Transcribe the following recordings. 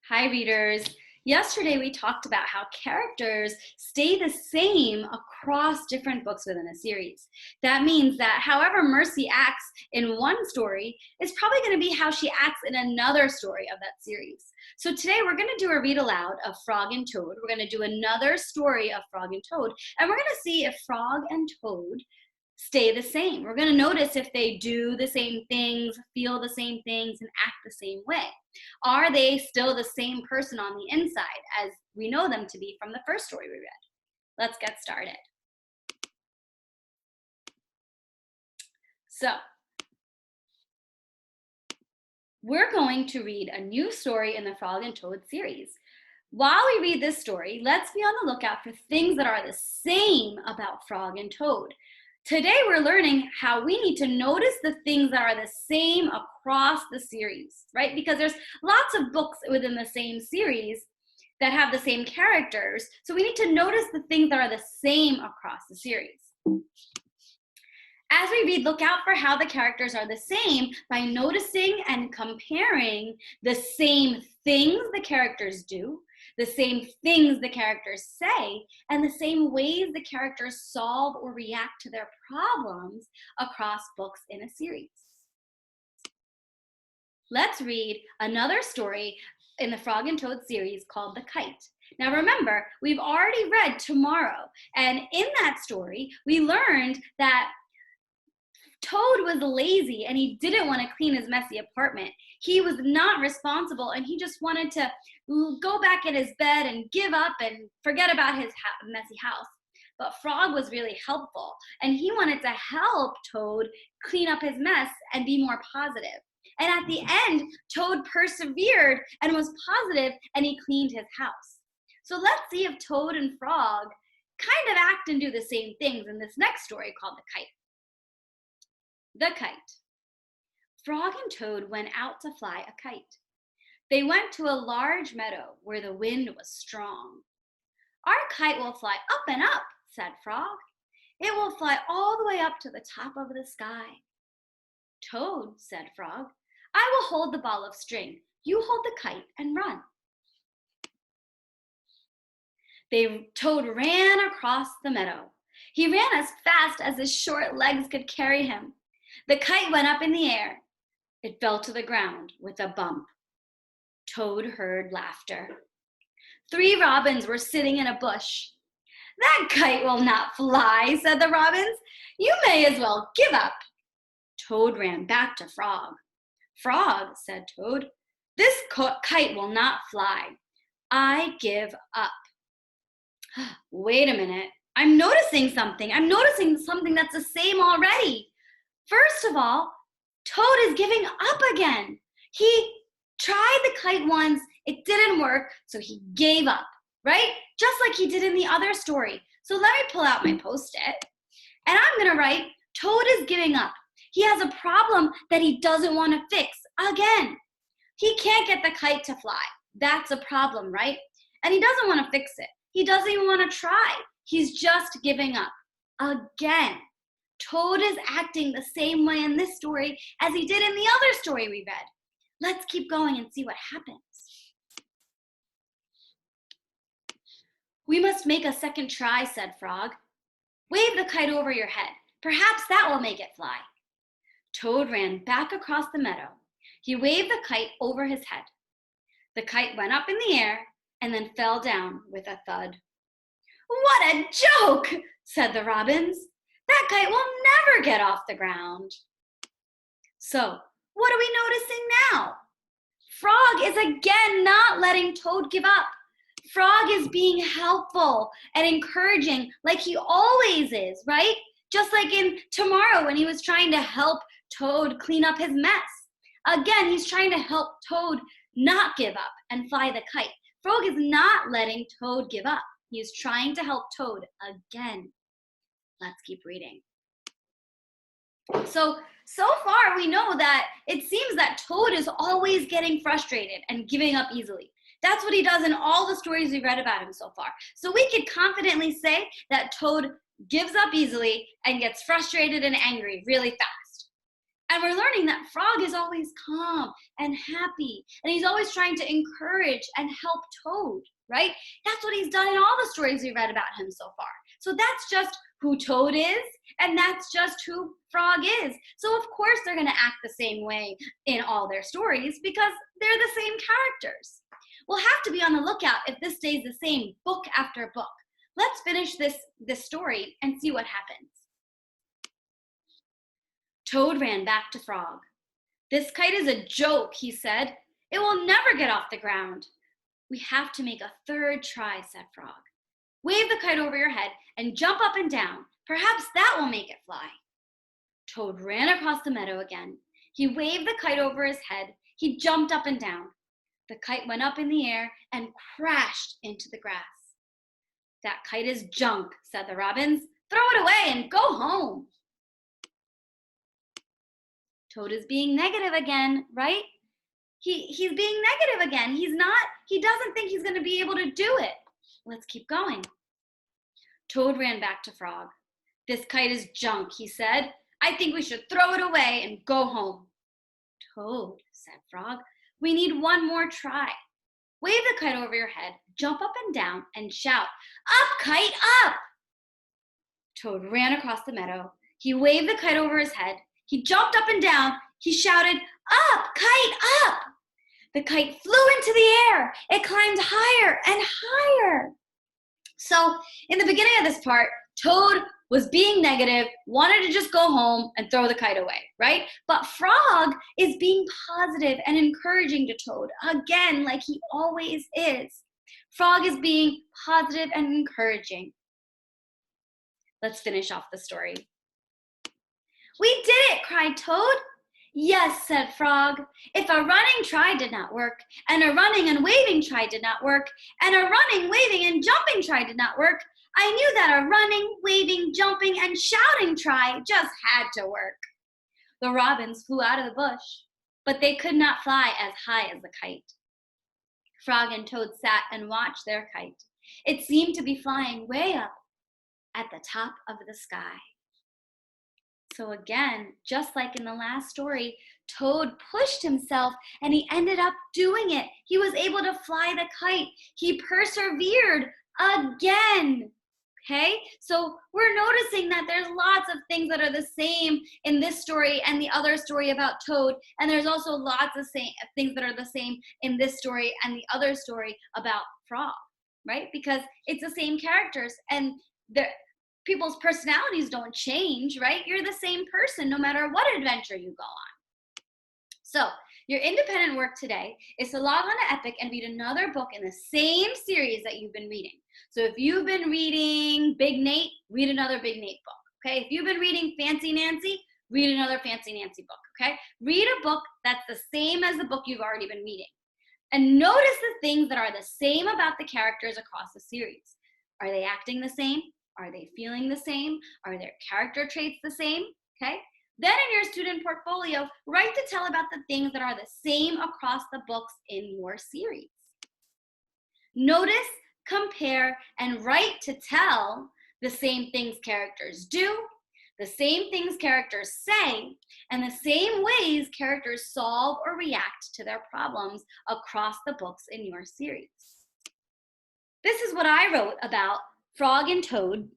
Hi, readers. Yesterday, we talked about how characters stay the same across different books within a series. That means that however Mercy acts in one story is probably going to be how she acts in another story of that series. So today, we're going to do a read aloud of Frog and Toad. We're going to do another story of Frog and Toad, and we're going to see if Frog and Toad stay the same. We're going to notice if they do the same things, feel the same things, and act the same way. Are they still the same person on the inside as we know them to be from the first story we read? Let's get started. So, we're going to read a new story in the Frog and Toad series. While we read this story, let's be on the lookout for things that are the same about Frog and Toad. Today, we're learning how we need to notice the things that are the same across the series, right? Because there's lots of books within the same series that have the same characters. So we need to notice the things that are the same across the series. As we read, look out for how the characters are the same by noticing and comparing the same things the characters do, the same things the characters say, and the same ways the characters solve or react to their problems across books in a series. Let's read another story in the Frog and Toad series called The Kite. Now remember, we've already read Tomorrow, and in that story, we learned that Toad was lazy and he didn't want to clean his messy apartment. He was not responsible and he just wanted to go back in his bed and give up and forget about his messy house. But Frog was really helpful and he wanted to help Toad clean up his mess and be more positive. And at the end, Toad persevered and was positive and he cleaned his house. So let's see if Toad and Frog kind of act and do the same things in this next story called The Kite. The Kite. Frog and Toad went out to fly a kite. They went to a large meadow where the wind was strong. Our kite will fly up and up, said Frog. It will fly all the way up to the top of the sky. Toad, said Frog, I will hold the ball of string. You hold the kite and run. Toad ran across the meadow. He ran as fast as his short legs could carry him. The kite went up in the air. It fell to the ground with a bump. Toad heard laughter. 3 robins were sitting in a bush. That kite will not fly, said the robins. You may as well give up. Toad ran back to Frog. Frog, said Toad, this kite will not fly. I give up. Wait a minute. I'm noticing something. I'm noticing something that's the same already. First of all, Toad is giving up again. He tried the kite once, it didn't work, so he gave up, right? Just like he did in the other story. So let me pull out my Post-it, and I'm gonna write, Toad is giving up. He has a problem that he doesn't want to fix again. He can't get the kite to fly. That's a problem, right? And he doesn't want to fix it. He doesn't even want to try. He's just giving up again. Toad is acting the same way in this story as he did in the other story we read. Let's keep going and see what happens. We must make a second try, said Frog. Wave the kite over your head. Perhaps that will make it fly. Toad ran back across the meadow. He waved the kite over his head. The kite went up in the air and then fell down with a thud. What a joke, said the robins. That kite will never get off the ground. So, what are we noticing now? Frog is again not letting Toad give up. Frog is being helpful and encouraging like he always is, right? Just like in Tomorrow when he was trying to help Toad clean up his mess. Again, he's trying to help Toad not give up and fly the kite. Frog is not letting Toad give up. He is trying to help Toad again. Let's keep reading. So far we know that it seems that Toad is always getting frustrated and giving up easily. That's what he does in all the stories we've read about him so far. So we could confidently say that Toad gives up easily and gets frustrated and angry really fast. And we're learning that Frog is always calm and happy, and he's always trying to encourage and help Toad, right? That's what he's done in all the stories we read about him so far. So that's just who Toad is, and that's just who Frog is. So of course they're going to act the same way in all their stories because they're the same characters. We'll have to be on the lookout if this stays the same book after book. Let's finish this story and see what happens. Toad ran back to Frog. "This kite is a joke," he said. "It will never get off the ground." "We have to make a third try," said Frog. "Wave the kite over your head and jump up and down. Perhaps that will make it fly." Toad ran across the meadow again. He waved the kite over his head. He jumped up and down. The kite went up in the air and crashed into the grass. "That kite is junk," said the robins. "Throw it away and go home." Toad is being negative again, right? He's being negative again. He doesn't think he's going to be able to do it. Let's keep going. Toad ran back to Frog. "This kite is junk," he said. "I think we should throw it away and go home." "Toad," said Frog, "we need one more try. Wave the kite over your head, jump up and down, and shout, 'Up, kite, up!'" Toad ran across the meadow. He waved the kite over his head. He jumped up and down. He shouted, "Up, kite, up!" The kite flew into the air. It climbed higher and higher. So in the beginning of this part, Toad was being negative, wanted to just go home and throw the kite away, right? But Frog is being positive and encouraging to Toad, again, like he always is. Frog is being positive and encouraging. Let's finish off the story. "We did it!" cried Toad. "Yes," said Frog. "If a running try did not work, and a running and waving try did not work, and a running, waving, and jumping try did not work, I knew that a running, waving, jumping, and shouting try just had to work." The robins flew out of the bush, but they could not fly as high as the kite. Frog and Toad sat and watched their kite. It seemed to be flying way up at the top of the sky. So again, just like in the last story, Toad pushed himself and he ended up doing it. He was able to fly the kite. He persevered again. Okay, so we're noticing that there's lots of things that are the same in this story and the other story about Toad, and there's also lots of things that are the same in this story and the other story about Frog, right? Because it's the same characters and people's personalities don't change, right? You're the same person no matter what adventure you go on. So your independent work today is to log on to Epic and read another book in the same series that you've been reading. So if you've been reading Big Nate, read another Big Nate book, okay? If you've been reading Fancy Nancy, read another Fancy Nancy book, okay? Read a book that's the same as the book you've already been reading. And notice the things that are the same about the characters across the series. Are they acting the same? Are they feeling the same? Are their character traits the same? Okay. Then in your student portfolio, write to tell about the things that are the same across the books in your series. Notice, compare, and write to tell the same things characters do, the same things characters say, and the same ways characters solve or react to their problems across the books in your series. This is what I wrote about Frog and Toad,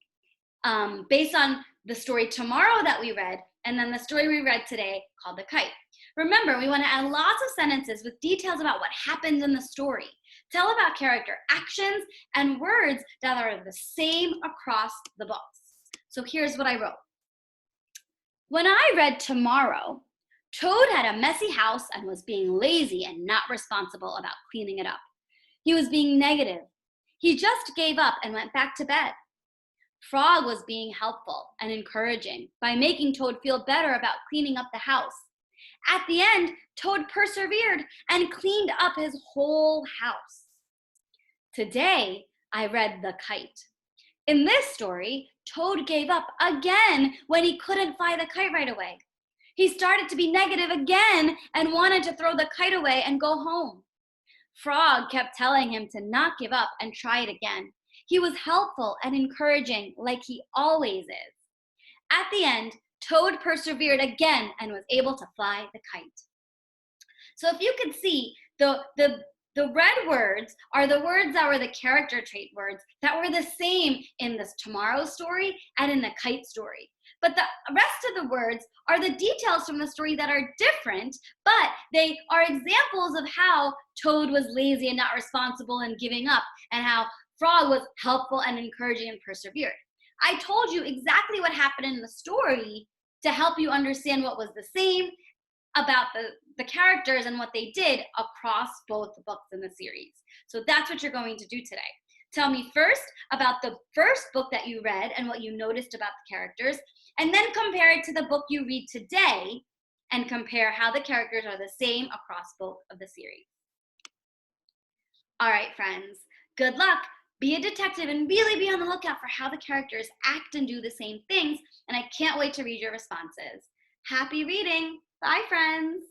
based on the story tomorrow that we read, and then the story we read today called The Kite. Remember, we want to add lots of sentences with details about what happens in the story. Tell about character actions and words that are the same across the books. So here's what I wrote. When I read tomorrow, Toad had a messy house and was being lazy and not responsible about cleaning it up. He was being negative. He just gave up and went back to bed. Frog was being helpful and encouraging by making Toad feel better about cleaning up the house. At the end, Toad persevered and cleaned up his whole house. Today, I read The Kite. In this story, Toad gave up again when he couldn't fly the kite right away. He started to be negative again and wanted to throw the kite away and go home. Frog kept telling him to not give up and try it again. He was helpful and encouraging like he always is. At the end, Toad persevered again and was able to fly the kite. So if you could see, the red words are the words that were the character trait words that were the same in this tomorrow story and in the kite story. But the rest of the words are the details from the story that are different, but they are examples of how Toad was lazy and not responsible and giving up, and how Frog was helpful and encouraging and persevered. I told you exactly what happened in the story to help you understand what was the same about the characters and what they did across both the books in the series. So that's what you're going to do today. Tell me first about the first book that you read and what you noticed about the characters, and then compare it to the book you read today and compare how the characters are the same across both of the series. All right, friends, good luck. Be a detective and really be on the lookout for how the characters act and do the same things, and I can't wait to read your responses. Happy reading! Bye, friends!